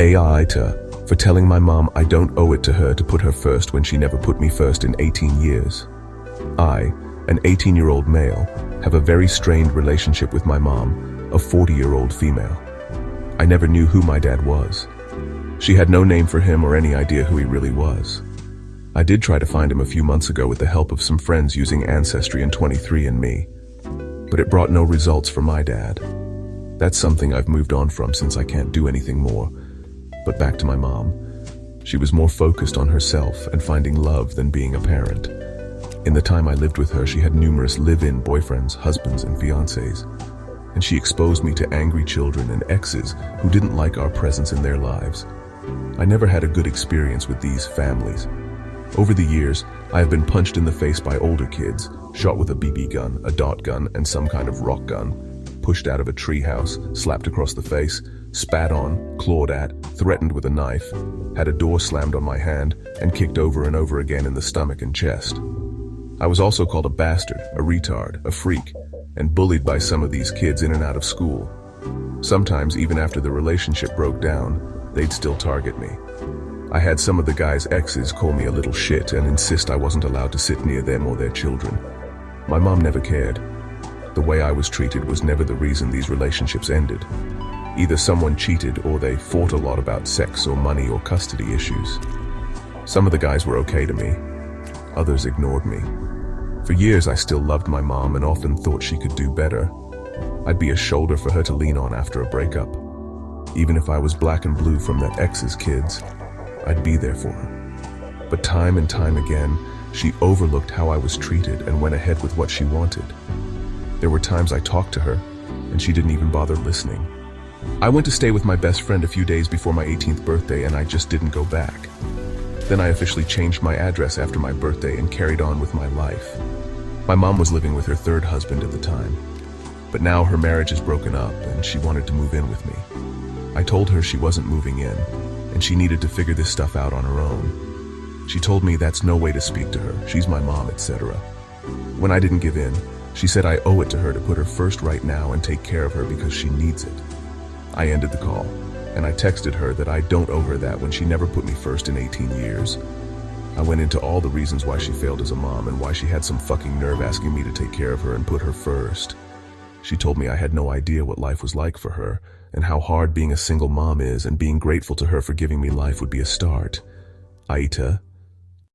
AITA for telling my mom I don't owe it to her to put her first when she never put me first in 18 years. I, an 18-year-old male, have a very strained relationship with my mom, a 40-year-old female. I never knew who my dad was. She had no name for him or any idea who he really was. I did try to find him a few months ago with the help of some friends using Ancestry and 23andMe, but it brought no results for my dad. That's something I've moved on from since I can't do anything more. But back to my mom. She was more focused on herself and finding love than being a parent. In the time I lived with her, she had numerous live-in boyfriends, husbands, and fiancés. And she exposed me to angry children and exes who didn't like our presence in their lives. I never had a good experience with these families. Over the years, I have been punched in the face by older kids, shot with a BB gun, a dot gun, and some kind of rock gun, pushed out of a treehouse, slapped across the face, spat on, clawed at, threatened with a knife, had a door slammed on my hand, and kicked over and over again in the stomach and chest. I was also called a bastard, a retard, a freak, and bullied by some of these kids in and out of school. Sometimes, even after the relationship broke down, they'd still target me. I had some of the guys' exes call me a little shit and insist I wasn't allowed to sit near them or their children. My mom never cared. The way I was treated was never the reason these relationships ended. Either someone cheated or they fought a lot about sex or money or custody issues. Some of the guys were okay to me. Others ignored me. For years I still loved my mom and often thought she could do better. I'd be a shoulder for her to lean on after a breakup. Even if I was black and blue from that ex's kids, I'd be there for her. But time and time again, she overlooked how I was treated and went ahead with what she wanted. There were times I talked to her, and she didn't even bother listening. I went to stay with my best friend a few days before my 18th birthday, and I just didn't go back. Then I officially changed my address after my birthday and carried on with my life. My mom was living with her third husband at the time, but now her marriage is broken up and she wanted to move in with me. I told her she wasn't moving in, and she needed to figure this stuff out on her own. She told me that's no way to speak to her, she's my mom, etc. When I didn't give in, she said I owe it to her to put her first right now and take care of her because she needs it. I ended the call, and I texted her that I don't owe her that when she never put me first in 18 years. I went into all the reasons why she failed as a mom and why she had some fucking nerve asking me to take care of her and put her first. She told me I had no idea what life was like for her and how hard being a single mom is, and being grateful to her for giving me life would be a start. AITA,